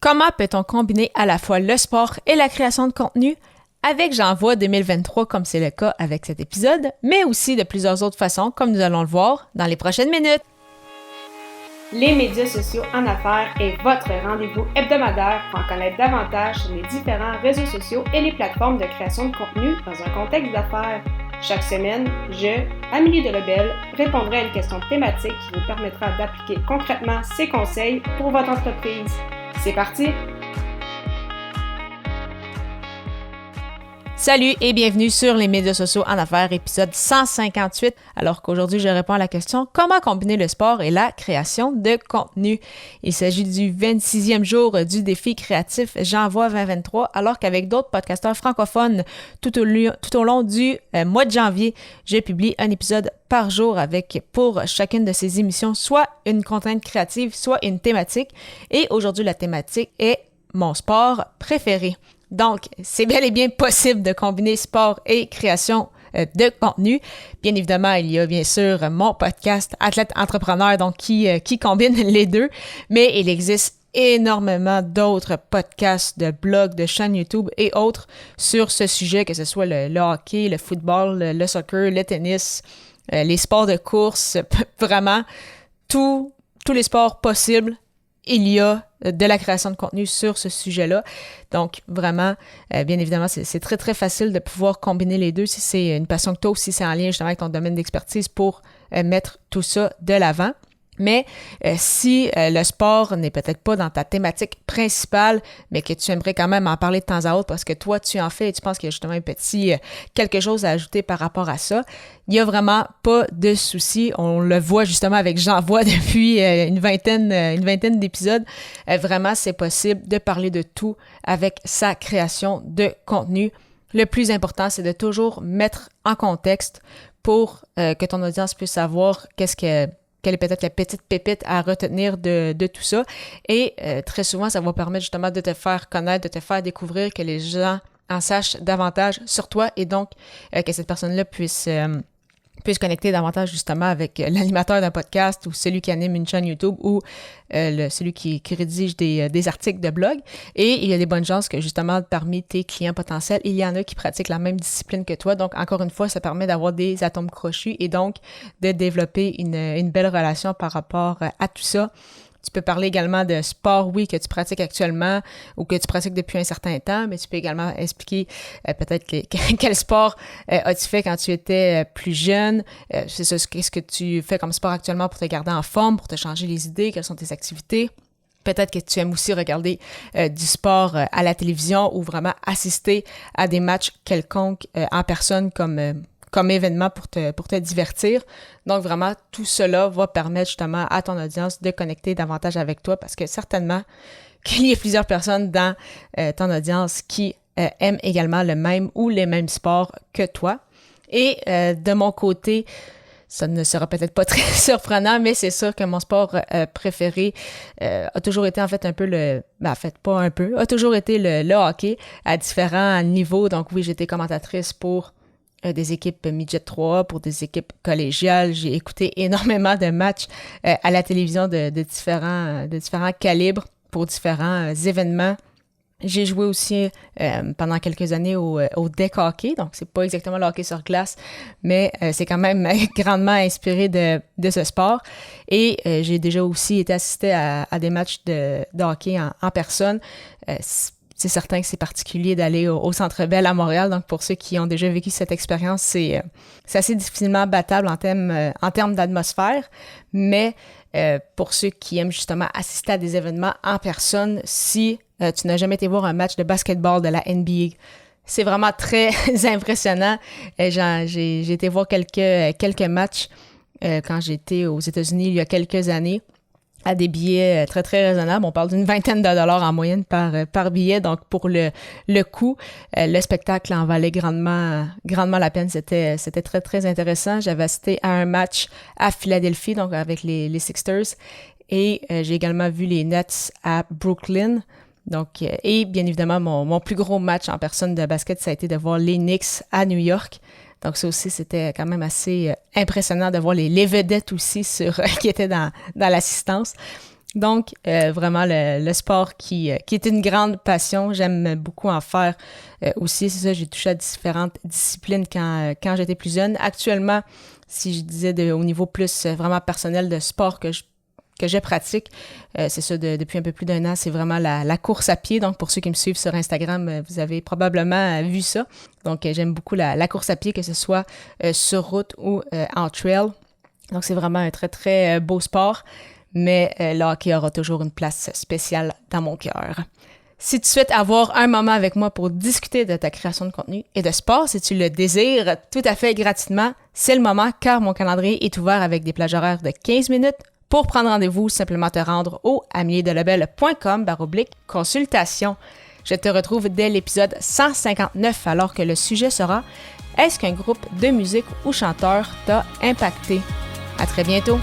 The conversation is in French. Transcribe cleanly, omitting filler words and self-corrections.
Comment peut-on combiner à la fois le sport et la création de contenu? Avec J'envoie 2023, comme c'est le cas avec cet épisode, mais aussi de plusieurs autres façons, comme nous allons le voir dans les prochaines minutes. Les médias sociaux en affaires est votre rendez-vous hebdomadaire pour en connaître davantage sur les différents réseaux sociaux et les plateformes de création de contenu dans un contexte d'affaires. Chaque semaine, je, Amélie Delebel, répondrai à une question thématique qui vous permettra d'appliquer concrètement ces conseils pour votre entreprise. C'est parti! Salut et bienvenue sur les médias sociaux en affaires, épisode 158. Alors qu'aujourd'hui, je réponds à la question « Comment combiner le sport et la création de contenu? » Il s'agit du 26e jour du défi créatif J'envoie 2023, alors qu'avec d'autres podcasteurs francophones, tout au long du mois de janvier, je publie un épisode par jour avec, pour chacune de ces émissions, soit une contrainte créative, soit une thématique. Et aujourd'hui, la thématique est mon sport préféré. Donc, c'est bel et bien possible de combiner sport et création de contenu. Bien évidemment, il y a bien sûr mon podcast Athlète Entrepreneur, donc qui combine les deux, mais il existe énormément d'autres podcasts, de blogs, de chaînes YouTube et autres sur ce sujet, que ce soit le hockey, le football, le soccer, le tennis, les sports de course, vraiment tous les sports possibles. Il y a de la création de contenu sur ce sujet-là. Donc, vraiment, bien évidemment, c'est très, très facile de pouvoir combiner les deux si c'est une passion que tu as ou si c'est en lien justement avec ton domaine d'expertise pour mettre tout ça de l'avant. Mais si le sport n'est peut-être pas dans ta thématique principale, mais que tu aimerais quand même en parler de temps à autre parce que toi, tu en fais et tu penses qu'il y a justement un petit quelque chose à ajouter par rapport à ça, il n'y a vraiment pas de souci. On le voit justement avec J'envoie depuis une vingtaine d'épisodes. Vraiment, c'est possible de parler de tout avec sa création de contenu. Le plus important, c'est de toujours mettre en contexte pour que ton audience puisse savoir quelle est peut-être la petite pépite à retenir de tout ça. Et très souvent, ça va permettre justement de te faire connaître, de te faire découvrir, que les gens en sachent davantage sur toi et donc que cette personne-là puisse connecter davantage justement avec l'animateur d'un podcast ou celui qui anime une chaîne YouTube ou celui qui rédige des articles de blog. Et il y a des bonnes chances que justement parmi tes clients potentiels, il y en a qui pratiquent la même discipline que toi. Donc encore une fois, ça permet d'avoir des atomes crochus et donc de développer une belle relation par rapport à tout ça. Tu peux parler également de sport, oui, que tu pratiques actuellement ou que tu pratiques depuis un certain temps, mais tu peux également expliquer peut-être quel sport as-tu fait quand tu étais plus jeune. C'est ça, qu'est-ce que tu fais comme sport actuellement pour te garder en forme, pour te changer les idées, quelles sont tes activités. Peut-être que tu aimes aussi regarder du sport à la télévision ou vraiment assister à des matchs quelconques en personne comme événement pour te divertir. Donc, vraiment, tout cela va permettre justement à ton audience de connecter davantage avec toi parce que certainement qu'il y a plusieurs personnes dans ton audience qui aiment également le même ou les mêmes sports que toi. Et de mon côté, ça ne sera peut-être pas très surprenant, mais c'est sûr que mon sport préféré a toujours été en fait un peu a toujours été le hockey à différents niveaux. Donc oui, j'étais commentatrice pour des équipes midget 3, pour des équipes collégiales. J'ai écouté énormément de matchs à la télévision de différents calibres pour différents événements. J'ai joué aussi pendant quelques années au deck hockey, donc c'est pas exactement le hockey sur glace, mais c'est quand même grandement inspiré de ce sport. Et j'ai déjà aussi été assistée à des matchs de hockey en personne. C'est certain que c'est particulier d'aller au Centre Bell à Montréal. Donc, pour ceux qui ont déjà vécu cette expérience, c'est assez difficilement battable en termes d'atmosphère. Mais pour ceux qui aiment justement assister à des événements en personne, si tu n'as jamais été voir un match de basketball de la NBA, c'est vraiment très impressionnant. J'ai été voir quelques matchs quand j'étais aux États-Unis il y a quelques années, à des billets très, très raisonnables. On parle d'une vingtaine de dollars en moyenne par billet. Donc, pour le coût, le spectacle en valait grandement la peine. C'était très, très intéressant. J'avais assisté à un match à Philadelphie, donc avec les Sixers. Et j'ai également vu les Nets à Brooklyn. Donc, et bien évidemment, mon plus gros match en personne de basket, ça a été de voir les Knicks à New York. Donc ça aussi, c'était quand même assez impressionnant de voir les vedettes aussi qui étaient dans l'assistance. Donc, vraiment, le sport qui est une grande passion. J'aime beaucoup en faire aussi. C'est ça, j'ai touché à différentes disciplines quand j'étais plus jeune. Actuellement, si je disais au niveau plus vraiment personnel de sport que je pratique, c'est ça, depuis un peu plus d'1 an, c'est vraiment la course à pied. Donc, pour ceux qui me suivent sur Instagram, vous avez probablement vu ça. Donc, j'aime beaucoup la course à pied, que ce soit sur route ou en trail. Donc, c'est vraiment un très, très beau sport. Mais le hockey aura toujours une place spéciale dans mon cœur. Si tu souhaites avoir un moment avec moi pour discuter de ta création de contenu et de sport, si tu le désires tout à fait gratuitement, c'est le moment car mon calendrier est ouvert avec des plages horaires de 15 minutes. Pour prendre rendez-vous, simplement te rendre au amiedelebel.com/consultation. Je te retrouve dès l'épisode 159 alors que le sujet sera « Est-ce qu'un groupe de musique ou chanteur t'a impacté? » À très bientôt!